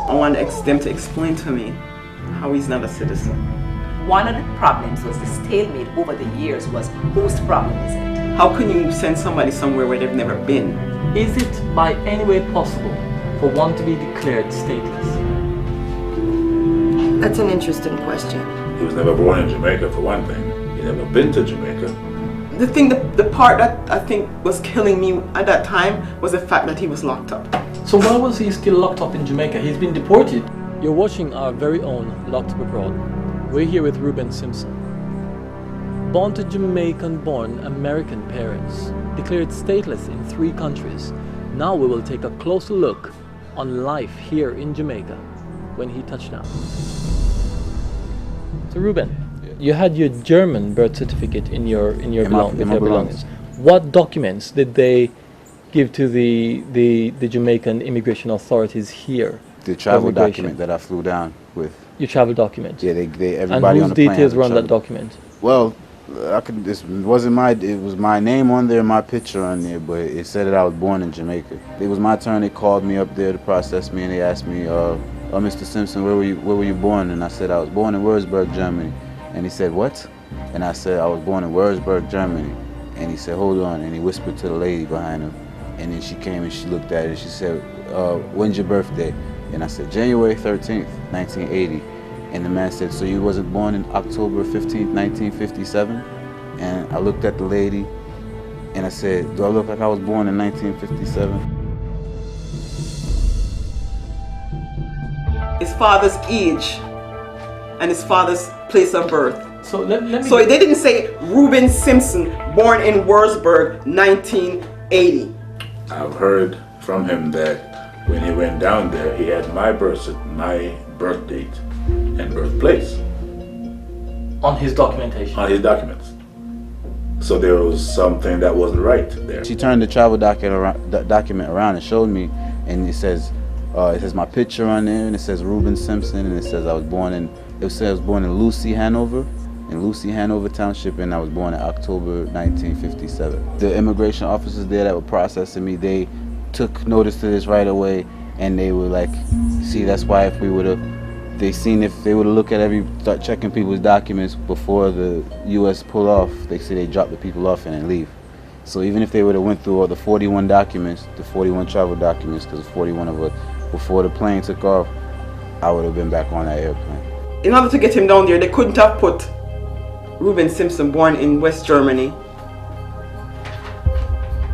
I want them to explain to me how he's not a citizen. One of the problems was the stalemate over the years was whose problem is it? How can you send somebody somewhere where they've never been? Is it by any way possible for one to be declared stateless? That's an interesting question. He was never born in Jamaica, for one thing. He never been to Jamaica. The part that I think was killing me at that time was the fact that he was locked up. So why was he still locked up in Jamaica? He's been deported. You're watching our very own Locked Up Abroad. We're here with Reuben Simpson. Born to Jamaican-born American parents, declared stateless in 3 countries. Now we will take a closer look on life here in Jamaica when he touched down. So Reuben, you had your German birth certificate in your belongings. What documents did they give to the Jamaican immigration authorities here? The travel document that I flew down with. Your travel document? Yeah, everybody on the plane. And whose details were on that document? Well, it was my name on there, my picture on there, but it said that I was born in Jamaica. It was my turn. They called me up there to process me, and they asked me, "Oh, Mr. Simpson, where were you born?" And I said I was born in Würzburg, Germany. And he said, "What?" And I said I was born in Würzburg, Germany. And he said, "Hold on," and he whispered to the lady behind him. And then she came and she looked at it and she said, "When's your birthday?" And I said, "January 13th, 1980. And the man said, "So you wasn't born in October 15th, 1957? And I looked at the lady and I said, "Do I look like I was born in 1957? His father's age and his father's place of birth. So So they didn't say Reuben Simpson, born in Würzburg, 1980. I've heard from him that when he went down there, he had my birth date and birthplace on his documentation. On his documents. So there was something that wasn't right there. She turned the travel document around and showed me, and it says my picture on there, and it says Reuben Simpson, and it says I was born in Lucy, Hanover, in Lucy, Hanover Township, and I was born in October 1957. The immigration officers there that were processing me, they took notice to this right away, and they were like, "See, that's why if they would have looked at start checking people's documents before the U.S. pull off, they say they drop the people off and then leave. So even if they would have went through all the 41 documents, the 41 travel documents, because 41 of us, before the plane took off, I would have been back on that airplane." In order to get him down there, they couldn't have put Reuben Simpson, born in West Germany.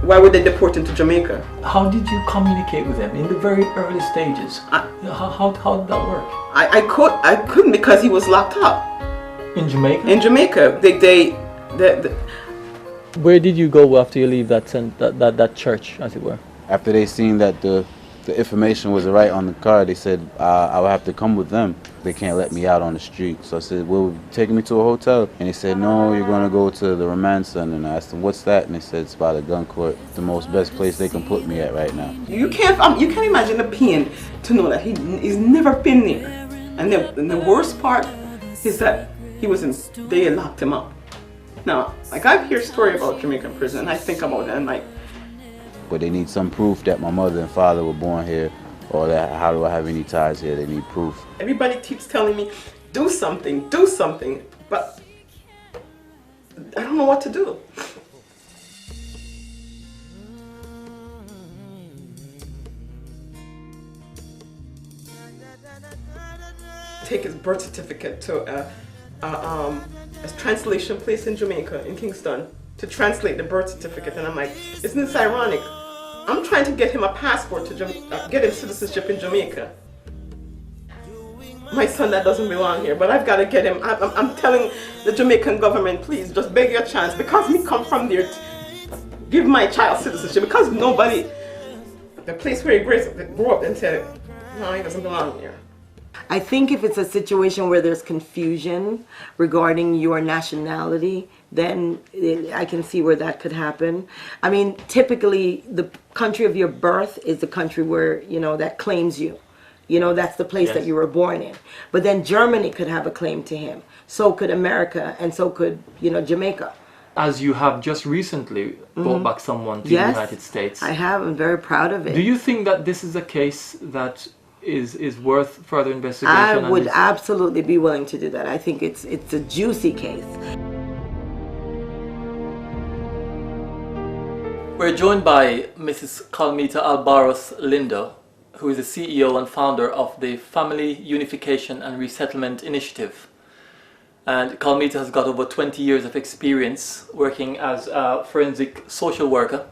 Why would they deport him to Jamaica? How did you communicate with them in the very early stages? How did that work? I couldn't because he was locked up. In Jamaica? In Jamaica. Where did you go after you leave that church, as it were? After they seen that the information was right on the card, they said I would have to come with them. They can't let me out on the street. So I said, "Well, taking me to a hotel." And they said, "No, you're going to go to the remand center." And I asked them, "What's that?" And they said, "It's by the gun court. The best place they can put me at right now." You can't imagine the pain to know that he's never been there. And the worst part is that they locked him up. Now, like, I hear story about Jamaican prison, and I think about it, and like, but they need some proof that my mother and father were born here, or that how do I have any ties here? They need proof. Everybody keeps telling me, do something, but I don't know what to do. Take his birth certificate to a translation place in Jamaica, in Kingston, to translate the birth certificate, and I'm like, isn't this ironic? I'm trying to get him a passport to get him citizenship in Jamaica. My son that doesn't belong here, but I've got to get him. I'm telling the Jamaican government, please, just beg your chance, because me come from there, give my child citizenship, because nobody, the place where he grew up, and said, no, he doesn't belong here. I think if it's a situation where there's confusion regarding your nationality, then I can see where that could happen. I mean, typically the country of your birth is the country where, that claims you. You know, that's the place Yes. that you were born in. But then Germany could have a claim to him. So could America, and so could, you know, Jamaica. As you have just recently brought back someone to Yes, the United States. I have. I'm very proud of it. Do you think that this is a case that is worth further investigation? I and would is- absolutely be willing to do that. I think it's a juicy case. We're joined by Mrs. Carmelita Albaros Lindo, who is the CEO and founder of the Family Unification and Resettlement Initiative. And Carmelita has got over 20 years of experience working as a forensic social worker,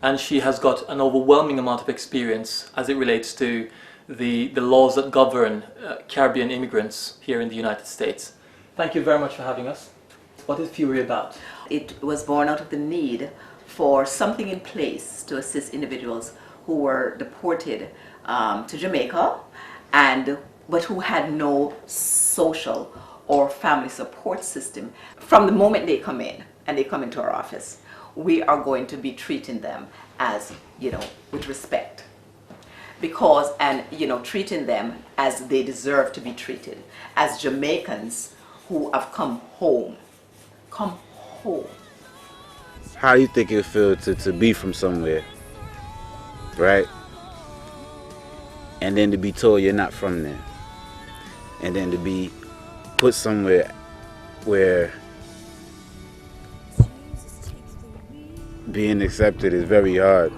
and she has got an overwhelming amount of experience as it relates to the laws that govern Caribbean immigrants here in the United States. Thank you very much for having us. What is Fury about? It was born out of the need for something in place to assist individuals who were deported to Jamaica, but who had no social or family support system. From the moment they come in and they come into our office, we are going to be treating them as, you know, with respect. Because, and, you know, treating them as they deserve to be treated, as Jamaicans who have come home. Come home. How do you think it feels to be from somewhere, right? And then to be told you're not from there. And then to be put somewhere where being accepted is very hard.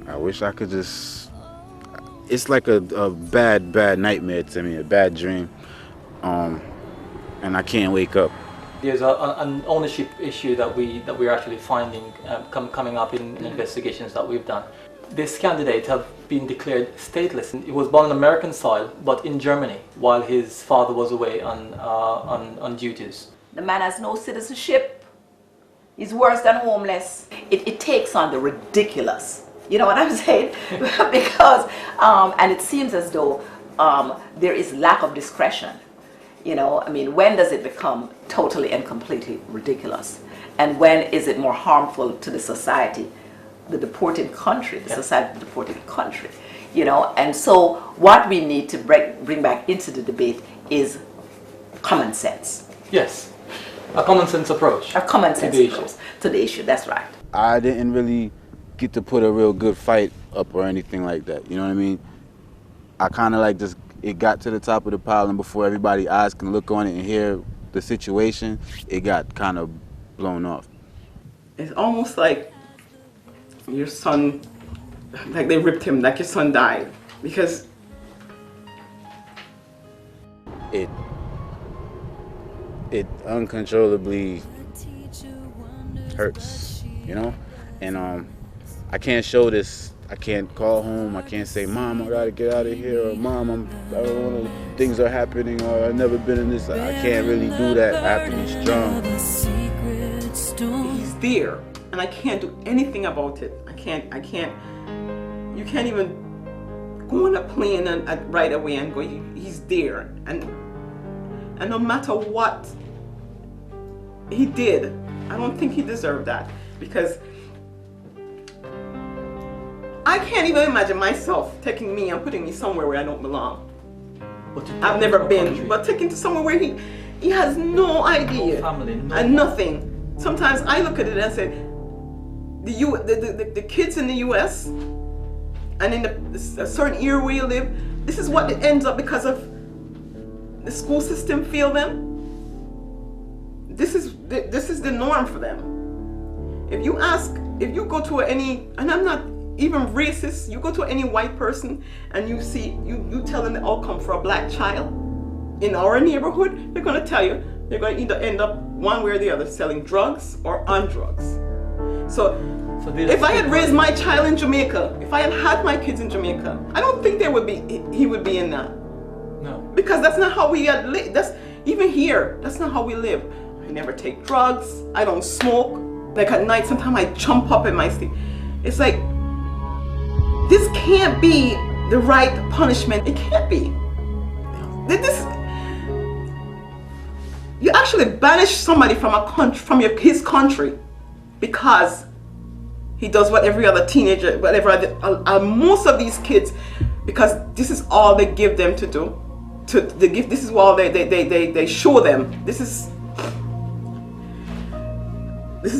I wish I could just... It's like a bad nightmare to me, a bad dream. And I can't wake up. There's an ownership issue that we're actually finding coming up in investigations that we've done. This candidate have been declared stateless. He was born on American soil, but in Germany, while his father was away on duties. The man has no citizenship. He's worse than homeless. It takes on the ridiculous. You know what I'm saying? Because, and it seems as though there is lack of discretion. You know, I mean, when does it become totally and completely ridiculous? And when is it more harmful to the society, the deported country, the society of the deported country? You know, and so what we need to bring back into the debate is common sense. Yes, a common sense approach. A common sense to the approach to the issue, that's right. I didn't really get to put a real good fight up or anything like that. You know what I mean? I kind of like just, it got to the top of the pile, and before everybody's eyes can look on it and hear the situation, it got kind of blown off. It's almost like your son, like they ripped him, like your son died. Because it uncontrollably hurts, you know? And I can't show this. I can't call home. I can't say, Mom, I gotta get out of here, or Mom, I don't wanna, things are happening, or I've never been in this. I can't really do that. I have to be strong. he's there, and I can't do anything about it. I can't, you can't even go on a plane and right away and go, he's there. And no matter what he did, I don't think he deserved that, because I can't even imagine myself taking me and putting me somewhere where I don't belong. I've never been, but taken to somewhere where he has no idea, No family, no and nothing. Sometimes I look at it and say, the kids in the U.S. and in a certain area where you live, this is what it ends up because of the school system failed them. This is the norm for them. If you go to any, and I'm not even racist, you go to any white person and you see, you tell them the outcome for a black child in our neighborhood, they're going to tell you they're going to either end up one way or the other selling drugs or on drugs. So if I had raised my child in Jamaica, if I had had my kids in Jamaica, I don't think he would be in that. No. Because that's not how we had lived. Even here, that's not how we live. I never take drugs. I don't smoke. Like at night, sometimes I jump up in my sleep. It's like, this can't be the right punishment. It can't be. You actually banish somebody from a country, from his country, because he does what every other teenager, most of these kids because this is all they give them to do. This is all they show them. This is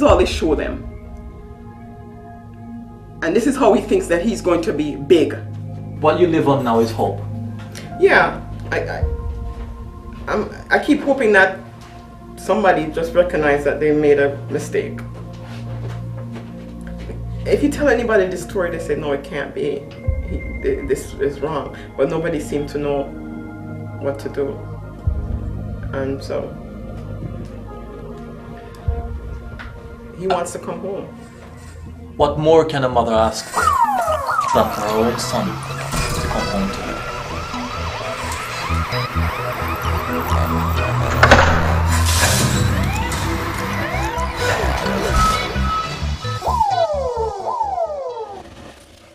all they show them. And this is how he thinks that he's going to be big. What you live on now is hope. Yeah, I keep hoping that somebody just recognize that they made a mistake. If you tell anybody this story, they say, no, it can't be. This is wrong. But nobody seemed to know what to do. And so he wants to come home. What more can a mother ask for than for her own son to come home to her?